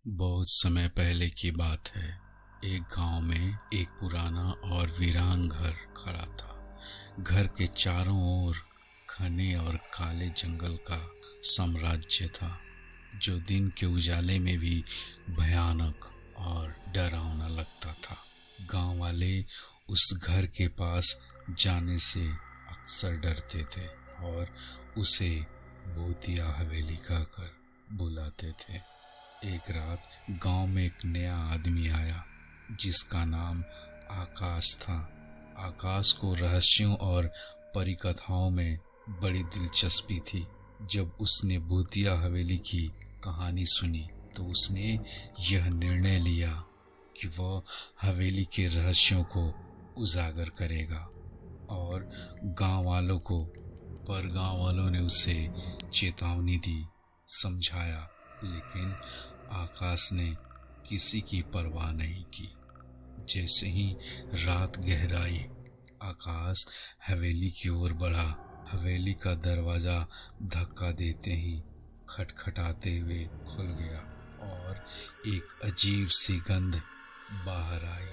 बहुत समय पहले की बात है। एक गांव में एक पुराना और वीरान घर खड़ा था। घर के चारों ओर घने और काले जंगल का साम्राज्य था, जो दिन के उजाले में भी भयानक और डरावना लगता था। गांव वाले उस घर के पास जाने से अक्सर डरते थे और उसे भूतिया हवेली कहकर बुलाते थे। एक रात गांव में एक नया आदमी आया जिसका नाम आकाश था। आकाश को रहस्यों और परिकथाओं में बड़ी दिलचस्पी थी। जब उसने भूतिया हवेली की कहानी सुनी तो उसने यह निर्णय लिया कि वह हवेली के रहस्यों को उजागर करेगा और गांव वालों ने उसे चेतावनी दी, समझाया, लेकिन आकाश ने किसी की परवाह नहीं की। जैसे ही रात गहराई, आकाश हवेली की ओर बढ़ा। हवेली का दरवाजा धक्का देते ही खटखटाते हुए खुल गया और एक अजीब सी गंध बाहर आई।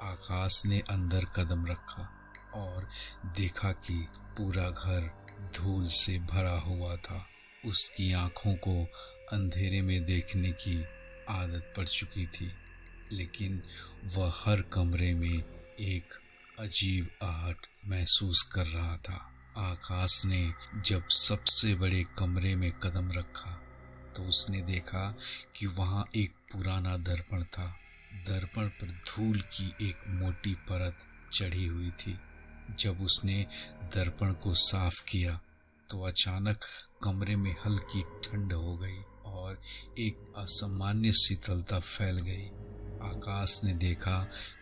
आकाश ने अंदर कदम रखा और देखा कि पूरा घर धूल से भरा हुआ था। उसकी आंखों को अंधेरे में देखने की आदत पड़ चुकी थी, लेकिन वह हर कमरे में एक अजीब आहट महसूस कर रहा था। आकाश ने जब सबसे बड़े कमरे में कदम रखा तो उसने देखा कि वहां एक पुराना दर्पण था। दर्पण पर धूल की एक मोटी परत चढ़ी हुई थी। जब उसने दर्पण को साफ किया तो अचानक कमरे में हल्की ठंड हो गई और एक असामान्य शीतलता फैल गई। आकाश ने देखा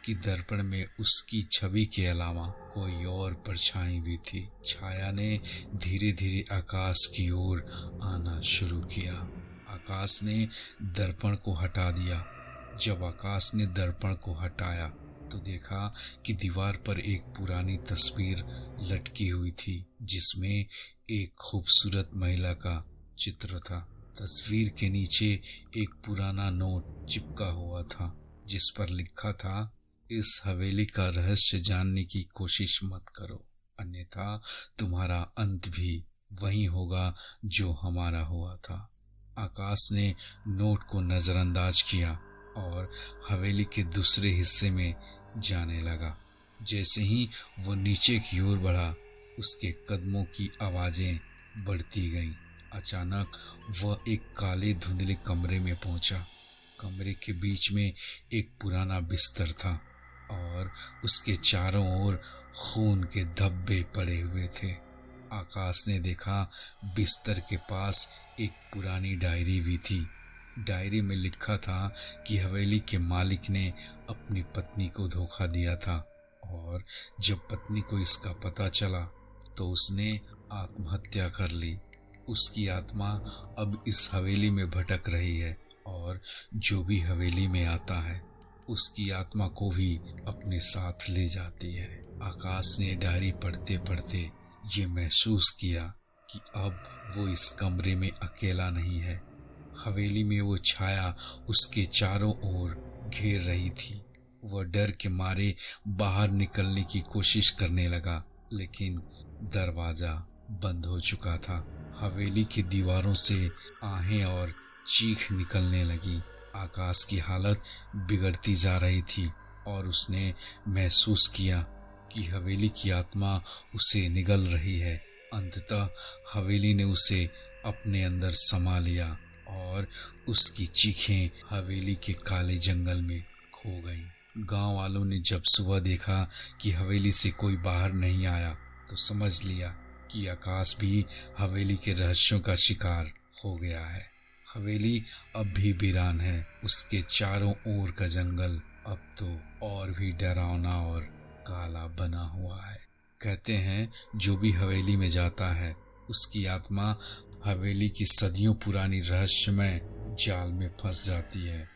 कि दर्पण में उसकी छवि के अलावा कोई और परछाई भी थी। छाया ने धीरे धीरे आकाश की ओर आना शुरू किया। आकाश ने दर्पण को हटा दिया। जब आकाश ने दर्पण को हटाया तो देखा कि दीवार पर एक पुरानी तस्वीर लटकी हुई थी, जिसमें एक खूबसूरत महिला का चित्र था। तस्वीर के नीचे एक पुराना नोट चिपका हुआ था, जिस पर लिखा था, इस हवेली का रहस्य जानने की कोशिश मत करो, अन्यथा तुम्हारा अंत भी वही होगा जो हमारा हुआ था। आकाश ने नोट को नजरअंदाज किया और हवेली के दूसरे हिस्से में जाने लगा। जैसे ही वो नीचे की ओर बढ़ा, उसके कदमों की आवाजें बढ़ती गईं। अचानक वह एक काले धुंधले कमरे में पहुंचा। कमरे के बीच में एक पुराना बिस्तर था और उसके चारों ओर खून के धब्बे पड़े हुए थे। आकाश ने देखा बिस्तर के पास एक पुरानी डायरी भी थी। डायरी में लिखा था कि हवेली के मालिक ने अपनी पत्नी को धोखा दिया था और जब पत्नी को इसका पता चला तो उसने आत्महत्या कर ली। उसकी आत्मा अब इस हवेली में भटक रही है और जो भी हवेली में आता है उसकी आत्मा को भी अपने साथ ले जाती है। आकाश ने डायरी पढ़ते पढ़ते ये महसूस किया कि अब वो इस कमरे में अकेला नहीं है। हवेली में वो छाया उसके चारों ओर घेर रही थी। वह डर के मारे बाहर निकलने की कोशिश करने लगा, लेकिन दरवाजा बंद हो चुका था। हवेली की दीवारों से आहें और चीख निकलने लगी। आकाश की हालत बिगड़ती जा रही थी और उसने महसूस किया कि हवेली की आत्मा उसे निगल रही है। अंततः हवेली ने उसे अपने अंदर समा लिया और उसकी चीखें हवेली के काले जंगल में खो गईं। गांव वालों ने जब सुबह देखा कि हवेली से कोई बाहर नहीं आया तो समझ लिया कि आकाश भी हवेली के रहस्यों का शिकार हो गया है। हवेली अब भी वीरान है। उसके चारों ओर का जंगल अब तो और भी डरावना और काला बना हुआ है। कहते हैं जो भी हवेली में जाता है उसकी आत्मा हवेली की सदियों पुरानी रहस्यमय जाल में फंस जाती है